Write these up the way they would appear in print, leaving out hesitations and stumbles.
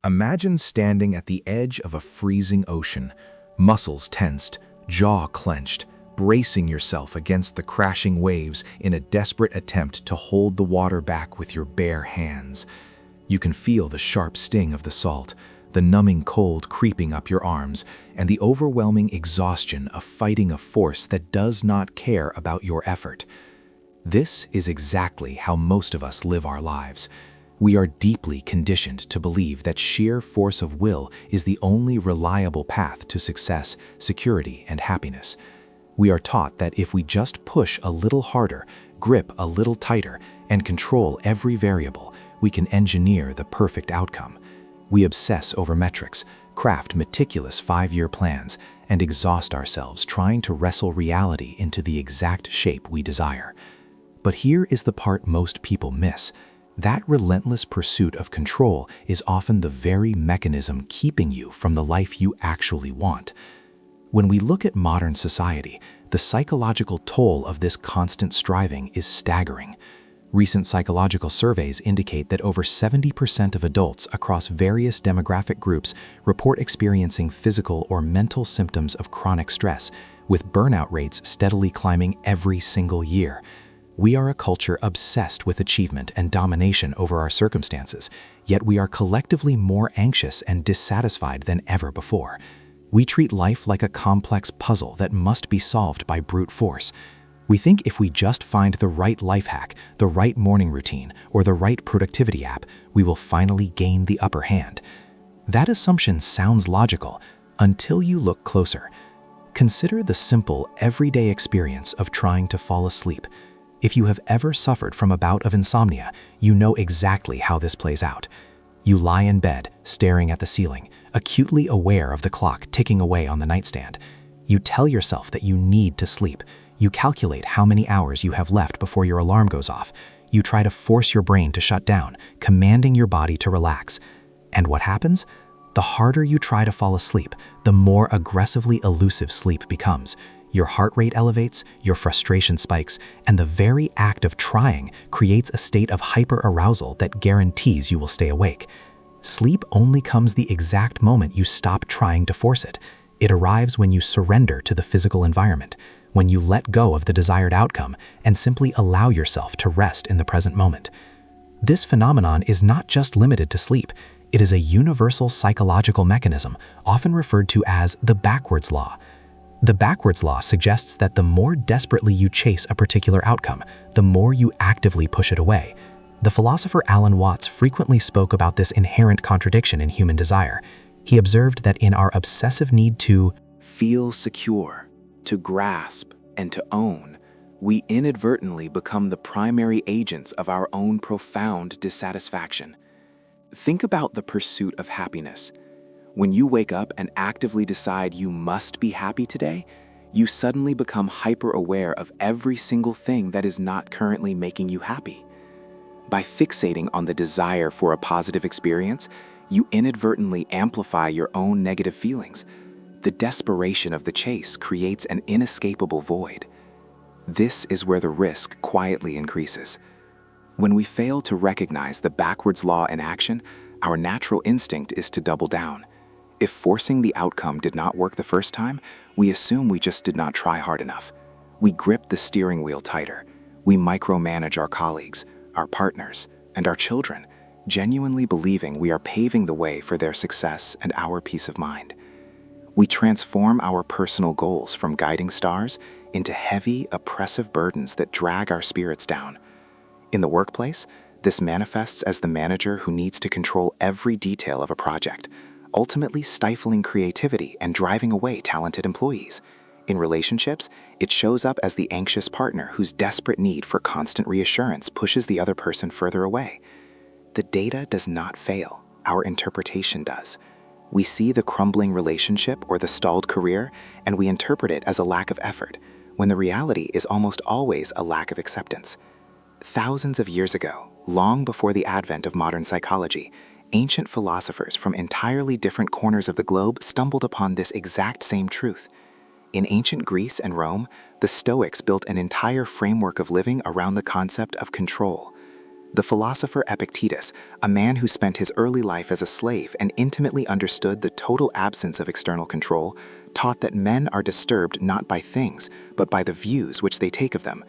Imagine standing at the edge of a freezing ocean, muscles tensed, jaw clenched, bracing yourself against the crashing waves in a desperate attempt to hold the water back with your bare hands. You can feel the sharp sting of the salt, the numbing cold creeping up your arms, and the overwhelming exhaustion of fighting a force that does not care about your effort. This is exactly how most of us live our lives. We are deeply conditioned to believe that sheer force of will is the only reliable path to success, security, and happiness. We are taught that if we just push a little harder, grip a little tighter, and control every variable, we can engineer the perfect outcome. We obsess over metrics, craft meticulous 5-year plans, and exhaust ourselves trying to wrestle reality into the exact shape we desire. But here is the part most people miss. That relentless pursuit of control is often the very mechanism keeping you from the life you actually want. When we look at modern society, the psychological toll of this constant striving is staggering. Recent psychological surveys indicate that over 70% of adults across various demographic groups report experiencing physical or mental symptoms of chronic stress, with burnout rates steadily climbing every single year. We are a culture obsessed with achievement and domination over our circumstances, yet we are collectively more anxious and dissatisfied than ever before. We treat life like a complex puzzle that must be solved by brute force. We think if we just find the right life hack, the right morning routine, or the right productivity app, we will finally gain the upper hand. That assumption sounds logical until you look closer. Consider the simple, everyday experience of trying to fall asleep. If you have ever suffered from a bout of insomnia, you know exactly how this plays out. You lie in bed, staring at the ceiling, acutely aware of the clock ticking away on the nightstand. You tell yourself that you need to sleep. You calculate how many hours you have left before your alarm goes off. You try to force your brain to shut down, commanding your body to relax. And what happens? The harder you try to fall asleep, the more aggressively elusive sleep becomes. Your heart rate elevates, your frustration spikes, and the very act of trying creates a state of hyper-arousal that guarantees you will stay awake. Sleep only comes the exact moment you stop trying to force it. It arrives when you surrender to the physical environment, when you let go of the desired outcome and simply allow yourself to rest in the present moment. This phenomenon is not just limited to sleep. It is a universal psychological mechanism, often referred to as the backwards law. The backwards law suggests that the more desperately you chase a particular outcome, the more you actively push it away. The philosopher Alan Watts frequently spoke about this inherent contradiction in human desire. He observed that in our obsessive need to feel secure, to grasp, and to own, we inadvertently become the primary agents of our own profound dissatisfaction. Think about the pursuit of happiness. When you wake up and actively decide you must be happy today, you suddenly become hyper-aware of every single thing that is not currently making you happy. By fixating on the desire for a positive experience, you inadvertently amplify your own negative feelings. The desperation of the chase creates an inescapable void. This is where the risk quietly increases. When we fail to recognize the backwards law in action, our natural instinct is to double down. If forcing the outcome did not work the first time, we assume we just did not try hard enough. We grip the steering wheel tighter. We micromanage our colleagues, our partners, and our children, genuinely believing we are paving the way for their success and our peace of mind. We transform our personal goals from guiding stars into heavy, oppressive burdens that drag our spirits down. In the workplace, this manifests as the manager who needs to control every detail of a project, ultimately stifling creativity and driving away talented employees. In relationships, it shows up as the anxious partner whose desperate need for constant reassurance pushes the other person further away. The data does not fail, our interpretation does. We see the crumbling relationship or the stalled career, and we interpret it as a lack of effort, when the reality is almost always a lack of acceptance. Thousands of years ago, long before the advent of modern psychology, ancient philosophers from entirely different corners of the globe stumbled upon this exact same truth. In ancient Greece and Rome, the Stoics built an entire framework of living around the concept of control. The philosopher Epictetus, a man who spent his early life as a slave and intimately understood the total absence of external control, taught that men are disturbed not by things, but by the views which they take of them.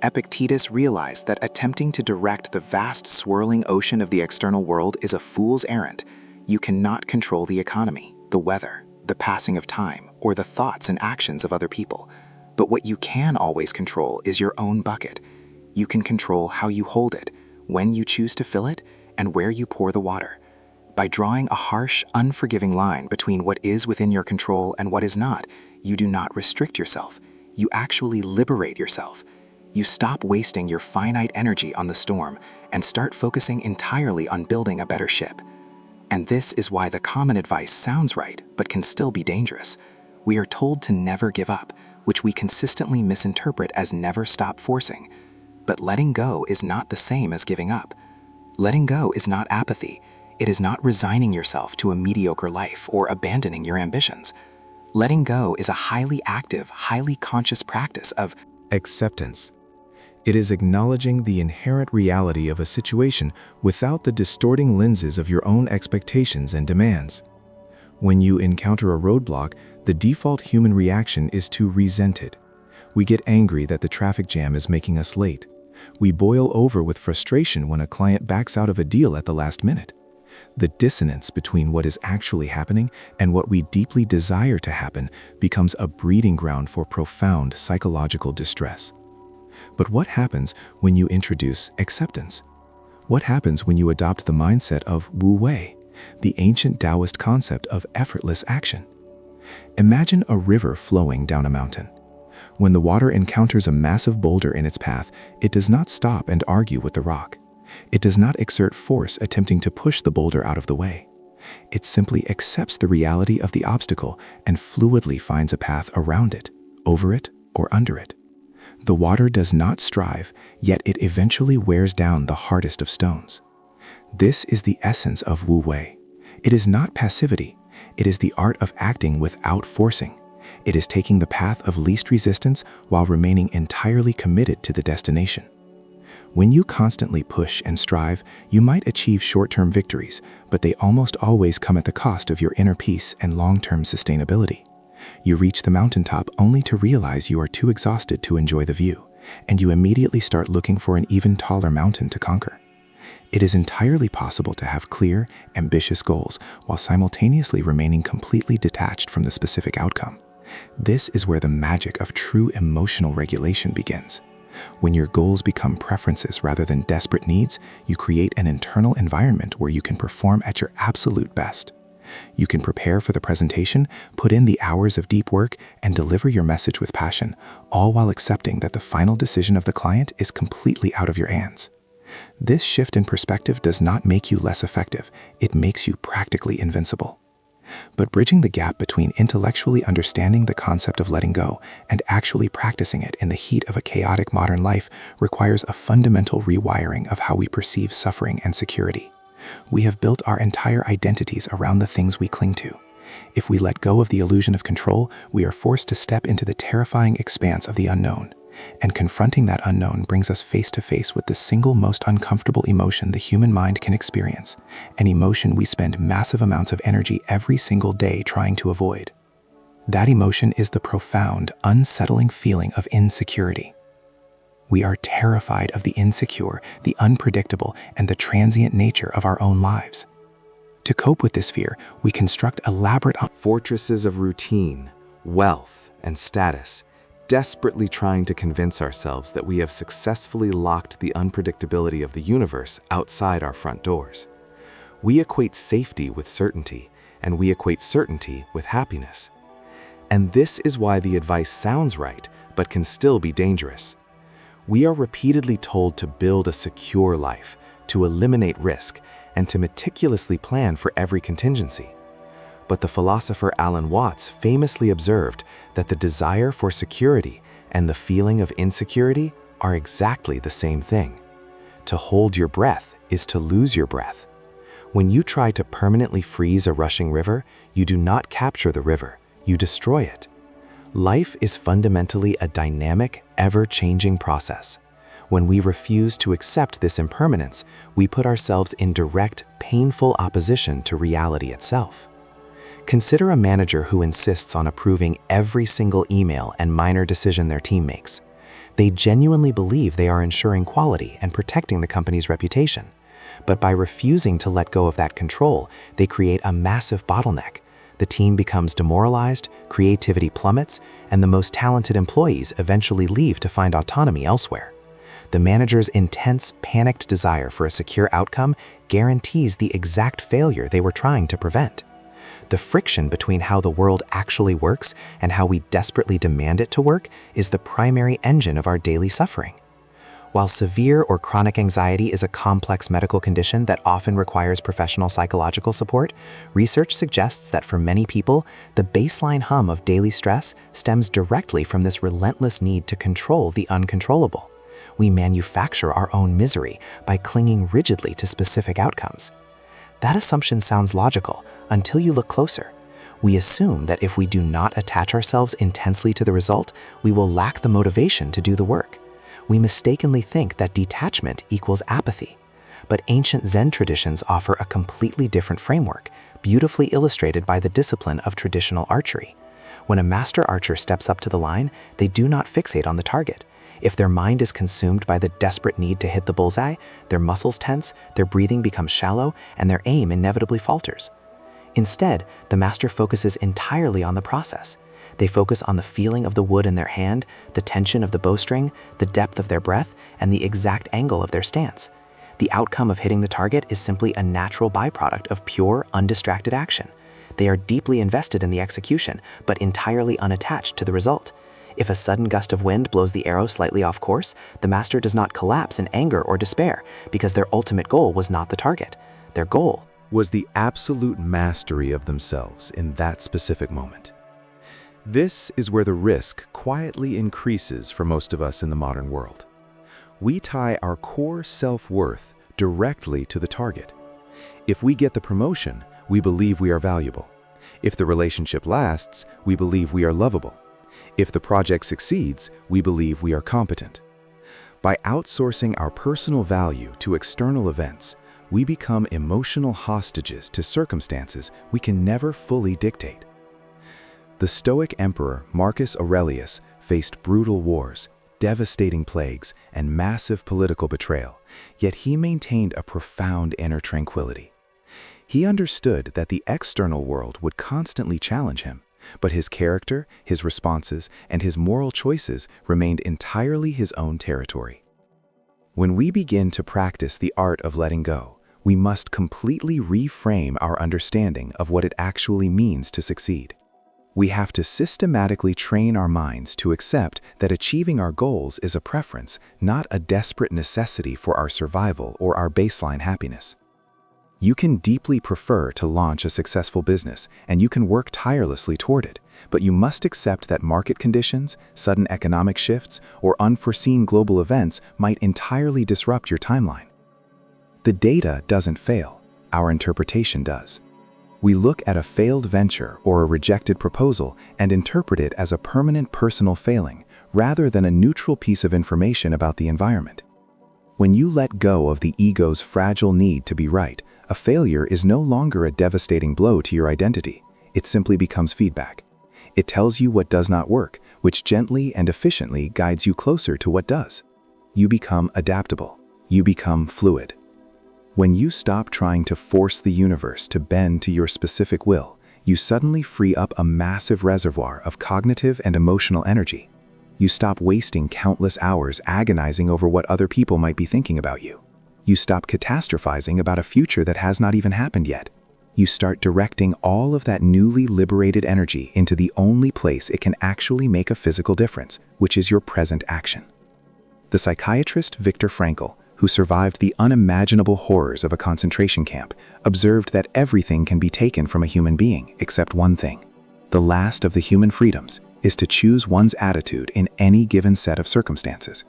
Epictetus realized that attempting to direct the vast swirling ocean of the external world is a fool's errand. You cannot control the economy, the weather, the passing of time, or the thoughts and actions of other people. But what you can always control is your own bucket. You can control how you hold it, when you choose to fill it, and where you pour the water. By drawing a harsh, unforgiving line between what is within your control and what is not, you do not restrict yourself. You actually liberate yourself. You stop wasting your finite energy on the storm and start focusing entirely on building a better ship. And this is why the common advice sounds right, but can still be dangerous. We are told to never give up, which we consistently misinterpret as never stop forcing. But letting go is not the same as giving up. Letting go is not apathy. It is not resigning yourself to a mediocre life or abandoning your ambitions. Letting go is a highly active, highly conscious practice of acceptance. It is acknowledging the inherent reality of a situation without the distorting lenses of your own expectations and demands. When you encounter a roadblock, the default human reaction is to resent it. We get angry that the traffic jam is making us late. We boil over with frustration when a client backs out of a deal at the last minute. The dissonance between what is actually happening and what we deeply desire to happen becomes a breeding ground for profound psychological distress. But what happens when you introduce acceptance? What happens when you adopt the mindset of Wu Wei, the ancient Taoist concept of effortless action? Imagine a river flowing down a mountain. When the water encounters a massive boulder in its path, it does not stop and argue with the rock. It does not exert force attempting to push the boulder out of the way. It simply accepts the reality of the obstacle and fluidly finds a path around it, over it, or under it. The water does not strive, yet it eventually wears down the hardest of stones. This is the essence of Wu Wei. It is not passivity. It is the art of acting without forcing. It is taking the path of least resistance while remaining entirely committed to the destination. When you constantly push and strive, you might achieve short-term victories, but they almost always come at the cost of your inner peace and long-term sustainability. You reach the mountaintop only to realize you are too exhausted to enjoy the view, and you immediately start looking for an even taller mountain to conquer. It is entirely possible to have clear, ambitious goals while simultaneously remaining completely detached from the specific outcome. This is where the magic of true emotional regulation begins. When your goals become preferences rather than desperate needs, you create an internal environment where you can perform at your absolute best. You can prepare for the presentation, put in the hours of deep work, and deliver your message with passion, all while accepting that the final decision of the client is completely out of your hands. This shift in perspective does not make you less effective, it makes you practically invincible. But bridging the gap between intellectually understanding the concept of letting go and actually practicing it in the heat of a chaotic modern life requires a fundamental rewiring of how we perceive suffering and security. We have built our entire identities around the things we cling to. If we let go of the illusion of control, we are forced to step into the terrifying expanse of the unknown. And confronting that unknown brings us face to face with the single most uncomfortable emotion the human mind can experience, an emotion we spend massive amounts of energy every single day trying to avoid. That emotion is the profound, unsettling feeling of insecurity. We are terrified of the insecure, the unpredictable, and the transient nature of our own lives. To cope with this fear, we construct elaborate fortresses of routine, wealth, and status, desperately trying to convince ourselves that we have successfully locked the unpredictability of the universe outside our front doors. We equate safety with certainty, and we equate certainty with happiness. And this is why the advice sounds right, but can still be dangerous. We are repeatedly told to build a secure life, to eliminate risk, and to meticulously plan for every contingency. But the philosopher Alan Watts famously observed that the desire for security and the feeling of insecurity are exactly the same thing. To hold your breath is to lose your breath. When you try to permanently freeze a rushing river, you do not capture the river, you destroy it. Life is fundamentally a dynamic, ever-changing process. When we refuse to accept this impermanence, we put ourselves in direct, painful opposition to reality itself. Consider a manager who insists on approving every single email and minor decision their team makes. They genuinely believe they are ensuring quality and protecting the company's reputation. But by refusing to let go of that control, they create a massive bottleneck. The team becomes demoralized, creativity plummets, and the most talented employees eventually leave to find autonomy elsewhere. The manager's intense, panicked desire for a secure outcome guarantees the exact failure they were trying to prevent. The friction between how the world actually works and how we desperately demand it to work is the primary engine of our daily suffering. While severe or chronic anxiety is a complex medical condition that often requires professional psychological support, research suggests that for many people, the baseline hum of daily stress stems directly from this relentless need to control the uncontrollable. We manufacture our own misery by clinging rigidly to specific outcomes. That assumption sounds logical until you look closer. We assume that if we do not attach ourselves intensely to the result, we will lack the motivation to do the work. We mistakenly think that detachment equals apathy. But ancient Zen traditions offer a completely different framework, beautifully illustrated by the discipline of traditional archery. When a master archer steps up to the line, they do not fixate on the target. If their mind is consumed by the desperate need to hit the bullseye, their muscles tense, their breathing becomes shallow, and their aim inevitably falters. Instead, the master focuses entirely on the process. They focus on the feeling of the wood in their hand, the tension of the bowstring, the depth of their breath, and the exact angle of their stance. The outcome of hitting the target is simply a natural byproduct of pure, undistracted action. They are deeply invested in the execution, but entirely unattached to the result. If a sudden gust of wind blows the arrow slightly off course, the master does not collapse in anger or despair, because their ultimate goal was not the target. Their goal was the absolute mastery of themselves in that specific moment. This is where the risk quietly increases for most of us in the modern world. We tie our core self-worth directly to the target. If we get the promotion, we believe we are valuable. If the relationship lasts, we believe we are lovable. If the project succeeds, we believe we are competent. By outsourcing our personal value to external events, we become emotional hostages to circumstances we can never fully dictate. The Stoic emperor Marcus Aurelius faced brutal wars, devastating plagues, and massive political betrayal, yet he maintained a profound inner tranquility. He understood that the external world would constantly challenge him, but his character, his responses, and his moral choices remained entirely his own territory. When we begin to practice the art of letting go, we must completely reframe our understanding of what it actually means to succeed. We have to systematically train our minds to accept that achieving our goals is a preference, not a desperate necessity for our survival or our baseline happiness. You can deeply prefer to launch a successful business, and you can work tirelessly toward it, but you must accept that market conditions, sudden economic shifts, or unforeseen global events might entirely disrupt your timeline. The data doesn't fail, our interpretation does. We look at a failed venture or a rejected proposal and interpret it as a permanent personal failing, rather than a neutral piece of information about the environment. When you let go of the ego's fragile need to be right, a failure is no longer a devastating blow to your identity. It simply becomes feedback. It tells you what does not work, which gently and efficiently guides you closer to what does. You become adaptable. You become fluid. When you stop trying to force the universe to bend to your specific will, you suddenly free up a massive reservoir of cognitive and emotional energy. You stop wasting countless hours agonizing over what other people might be thinking about you. You stop catastrophizing about a future that has not even happened yet. You start directing all of that newly liberated energy into the only place it can actually make a physical difference, which is your present action. The psychiatrist Viktor Frankl, who survived the unimaginable horrors of a concentration camp, observed that everything can be taken from a human being except one thing. The last of the human freedoms is to choose one's attitude in any given set of circumstances.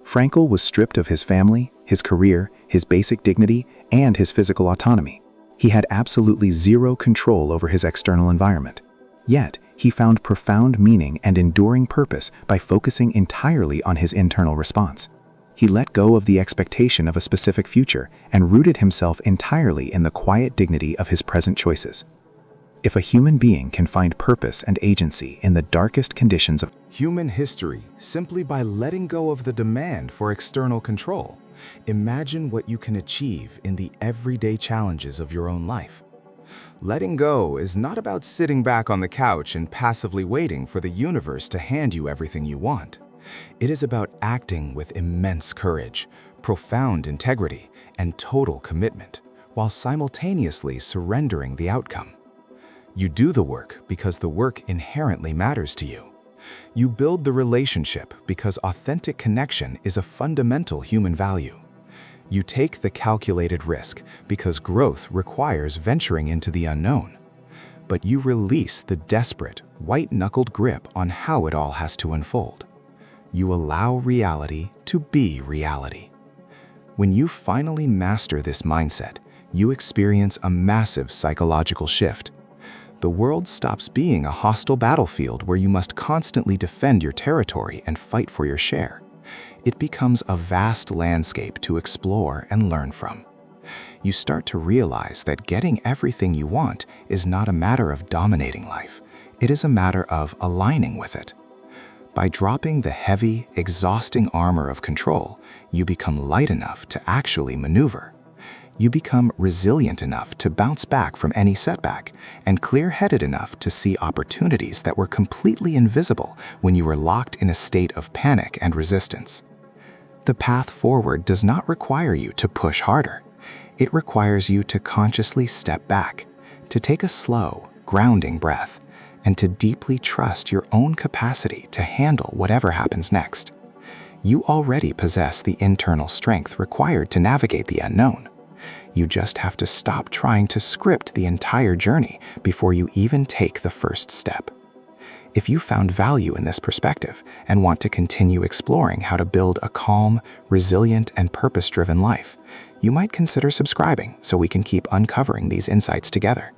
Frankl was stripped of his family, his career, his basic dignity, and his physical autonomy. He had absolutely zero control over his external environment. Yet, he found profound meaning and enduring purpose by focusing entirely on his internal response. He let go of the expectation of a specific future and rooted himself entirely in the quiet dignity of his present choices. If a human being can find purpose and agency in the darkest conditions of human history simply by letting go of the demand for external control, imagine what you can achieve in the everyday challenges of your own life. Letting go is not about sitting back on the couch and passively waiting for the universe to hand you everything you want. It is about acting with immense courage, profound integrity, and total commitment, while simultaneously surrendering the outcome. You do the work because the work inherently matters to you. You build the relationship because authentic connection is a fundamental human value. You take the calculated risk because growth requires venturing into the unknown. But you release the desperate, white-knuckled grip on how it all has to unfold. You allow reality to be reality. When you finally master this mindset, you experience a massive psychological shift. The world stops being a hostile battlefield where you must constantly defend your territory and fight for your share. It becomes a vast landscape to explore and learn from. You start to realize that getting everything you want is not a matter of dominating life. It is a matter of aligning with it. By dropping the heavy, exhausting armor of control, you become light enough to actually maneuver. You become resilient enough to bounce back from any setback and clear-headed enough to see opportunities that were completely invisible when you were locked in a state of panic and resistance. The path forward does not require you to push harder. It requires you to consciously step back, to take a slow, grounding breath, and to deeply trust your own capacity to handle whatever happens next. You already possess the internal strength required to navigate the unknown. You just have to stop trying to script the entire journey before you even take the first step. If you found value in this perspective and want to continue exploring how to build a calm, resilient, and purpose-driven life, you might consider subscribing so we can keep uncovering these insights together.